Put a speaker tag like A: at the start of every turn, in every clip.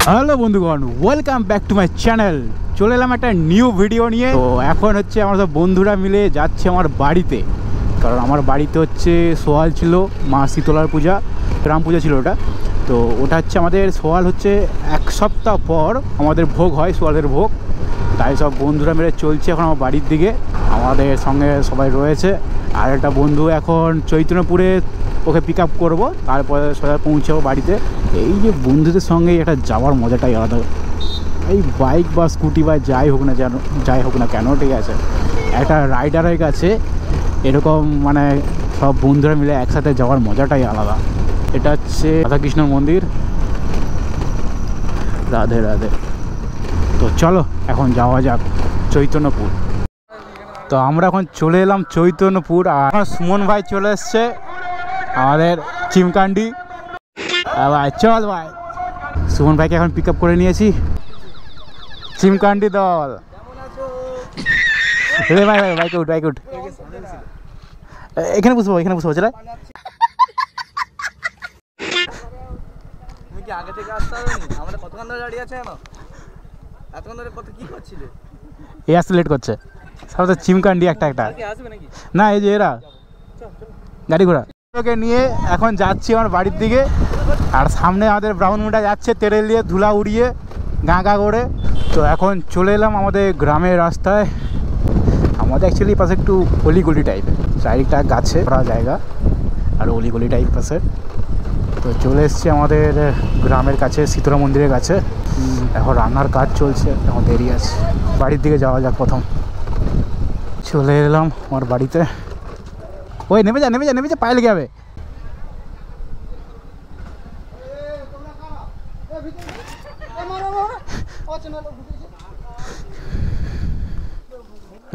A: Hello বন্ধুগণ, welcome back to my channel. চলে এলাম একটা নিউ ভিডিও নিয়ে। তো এখন হচ্ছে আমরা সব বন্ধুরা মিলে যাচ্ছি আমার বাড়িতে, কারণ আমার বাড়িতে হচ্ছে সোয়াল ছিল, মা শীতলার পূজা, গ্রাম পূজা ছিল ওটা। তো ওটা হচ্ছে আমাদের সোয়াল হচ্ছে এক সপ্তাহ পর আমাদের ভোগ হয়, সোয়ালের ভোগ। তাই সব বন্ধুরা মিলে চলছে এখন আমার বাড়ির দিকে। আমাদের সঙ্গে সবাই রয়েছে, আর একটা বন্ধু এখন চৈতন্যপুরে, ওকে পিক আপ করবো, তারপরে সোজা পৌঁছাবো বাড়িতে। এই যে বন্ধুদের সঙ্গে একটা যাওয়ার মজাটাই আলাদা। এই বাইক বা স্কুটি বা যাই হোক না কেন, ঠিক আছে, একটা রাইডারের কাছে এরকম মানে সব বন্ধুরা মিলে একসাথে যাওয়ার মজাটাই আলাদা। এটা হচ্ছে রাধাকৃষ্ণ মন্দির। রাধে রাধে। তো চলো এখন যাওয়া যাক চৈতন্যপুর। তো আমরা এখন চলে এলাম চৈতন্যপুর, আর সুমন ভাই চলে এসছে আমাদের চিমকান্ডি। ভাই চল ভাই, সুমন ভাইকে এখন পিক আপ করে নিয়েছি। চিমকান্ডি দল রে ভাই, বাইক উঠ। এখানে বসবো চলে।
B: তুমি কি আগে থেকে আসতে হবে? আমরা কতক্ষণ ধরে দাঁড়িয়ে আছে কেন? এতক্ষণ ধরে কি করছিলে?
A: এই আসতে লেট করছে সব তো চিমকান্ডি একটা
B: আসবে নাকি
A: না, এই যে এরা গাড়ি ঘোড়া ওকে নিয়ে এখন যাচ্ছি আমার বাড়ির দিকে। আর সামনে আমাদের ব্রাউন মুন্ডা যাচ্ছে তেরেল দিয়ে ধুলা উড়িয়ে গা করে। তো এখন চলে এলাম আমাদের গ্রামের রাস্তায়। আমাদের অ্যাকচুয়ালি পাশে একটু অলিগলি টাইপের, চারিদিকটা গাছে ভরা জায়গা আর অলিগলি টাইপ পাশে। তো চলে এসছি আমাদের গ্রামের কাছে, শীতলা মন্দিরের কাছে। এখন রান্নার কাজ চলছে, এখন দেরি আছে। বাড়ির দিকে যাওয়া যাক। প্রথম চলে এলাম আমার বাড়িতে। ওই নেমে যা পায়ে লেগে যাবে।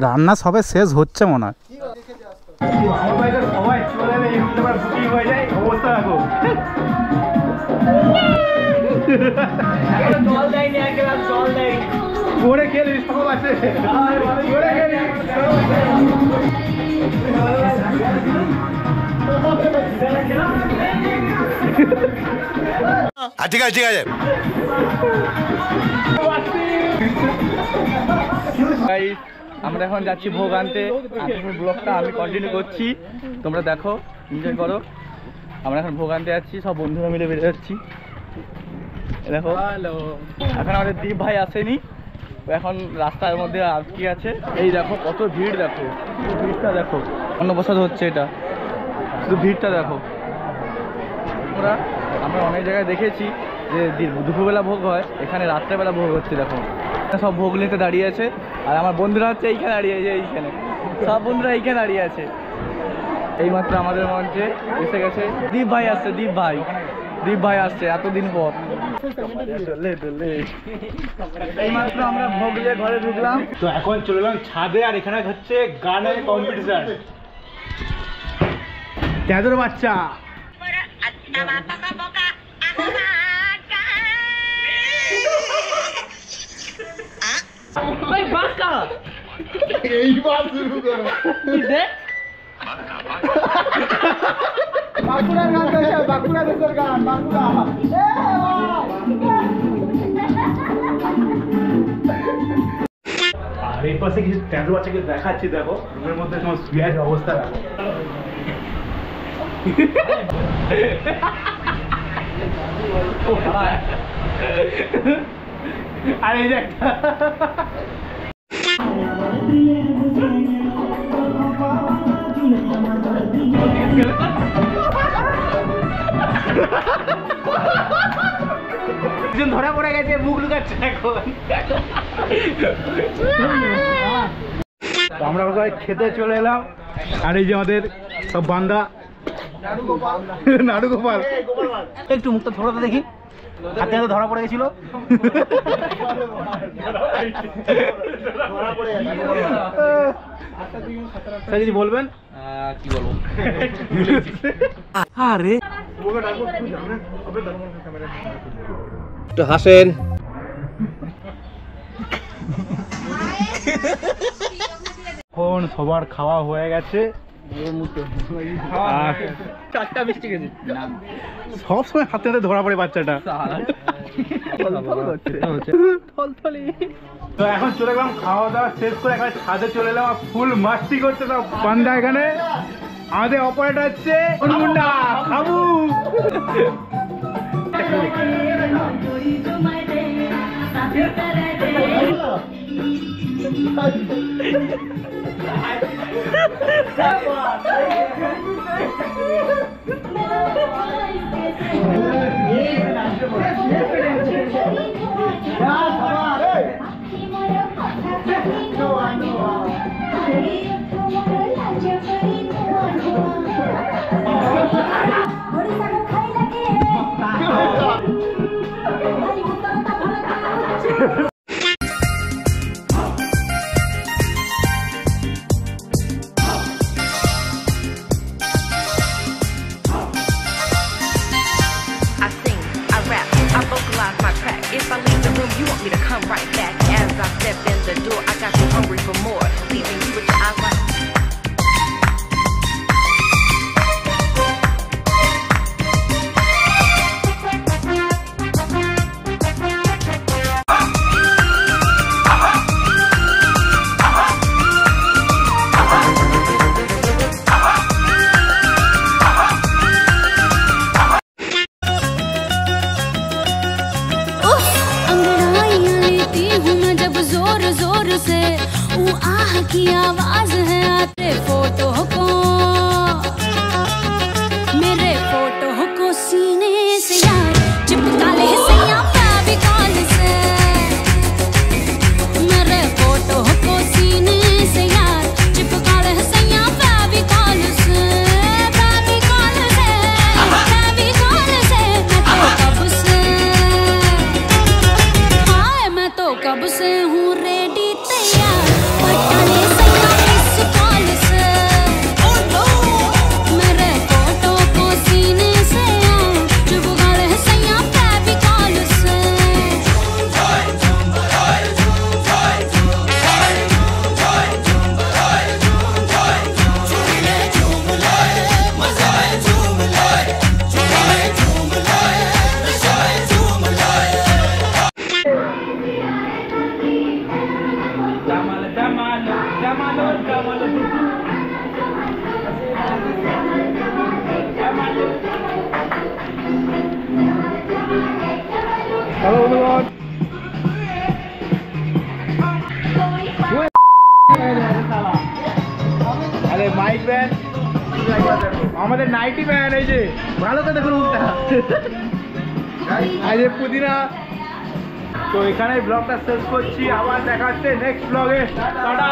A: রান্না সবে শেষ হচ্ছে মনে হয়।
C: ঠিক আছে
B: আমরা এখন যাচ্ছি ভোগ আনতে। ব্লগটা আমি কন্টিনিউ করছি, তোমরা দেখো, এনজয় করো। আমরা এখন ভোগ আনতে যাচ্ছি, সব বন্ধুরা মিলে বেরিয়ে যাচ্ছি। দেখো এখন আমাদের দীপ ভাই আসেনি, এখন রাস্তার মধ্যে আটকে আছে। এই দেখো কত ভিড়, দেখো ভিড়টা দেখো, অন্নপ্রসাদ হচ্ছে এটা, শুধু ভিড়টা দেখো। আমরা অনেক জায়গায় দেখেছি যে দুপুরবেলা ভোগ হয়, এখানে রাত্রেবেলা ভোগ হচ্ছে। দেখো সব ভোগ নিতে দাঁড়িয়ে আছে, আর আমার বন্ধুরা হচ্ছে এইখানে দাঁড়িয়ে আছে, এইখানে সব বন্ধুরা এইখানে দাঁড়িয়ে আছে। এইমাত্র আমাদের মঞ্চে এসে গেছে দীপ ভাই আসছে এতদিন পর। এইমাত্র আমরা ভোগ নিয়ে ঘরে ঢুকলাম।
A: তো এখন চলে এলাম ছাদে, আর এখানে হচ্ছে গানের কম্পিটিশন। তেদর বাচ্চা এইবার শুরু করো। বাঁকুড়ার গান, বাঁকুড়া দেশের গান, বাঁকুড়া। আর এই পাশে কিছু তেদর বাচ্চাকে দেখাচ্ছি, দেখো রুমের মধ্যে তোমার শুয়ে আছে অবস্থা। আর এই যে একটা ধরা পড়ে গেছে, মুখ লুকাচ্ছে এখন। আমরা সবাই খেতে চলে এলাম, আর এই যে আমাদের সব বান্দা নাড়ু গোপাল। একটু মুখটা ধরাতে দেখি, হাতে হাতে ধরা পড়ে গেছিল। কিছু বলবেন?
B: কি বলবো,
A: আরে
B: একটু হাসেন।
A: এখন সবার খাওয়া হয়ে গেছে,
B: চারটা মিষ্টি খেয়েছি,
A: সব সময় হাতে হাতে ধরা পড়ে বাচ্চাটা। তো এখন চলে গেলাম খাওয়া দাওয়া শেষ করে এখন ছাদে চলে এলাম ফুল মাস্তি করতে সব বান্দা এখানে আমাদের অপারেটর হচ্ছে Munda খাবু
D: If I leave the room, you want me to come right back. As I step in the door, I got you hungry for more, leaving you with your eyes like.
E: जोर जोर से वो आह की आवाज है आते photo को मेरे फोटो को सीने से यार चिपका ले सैया फेविकॉल से मेरे फोटो को सीने से यार चिपका ले सैया फेविकॉल से फेविकॉल से फेविकॉल से मैं तो कब से हूँ रेडी तैयार पटाने सैया इस कॉल से मेरे फोटो को सीने से चिपका ले सैया फेविकॉल से
A: হ্যালো বন্ধুগণ আরে মাইক ব্যান্ড আমাদের নাইটি ব্যান্ড এই যে ভালো তো দেখুন উল্টা এই যে পুদিনা তো এখানে ব্লগটা শেষ করছি আবার দেখা হচ্ছে নেক্সট ব্লগে টাটা টাটা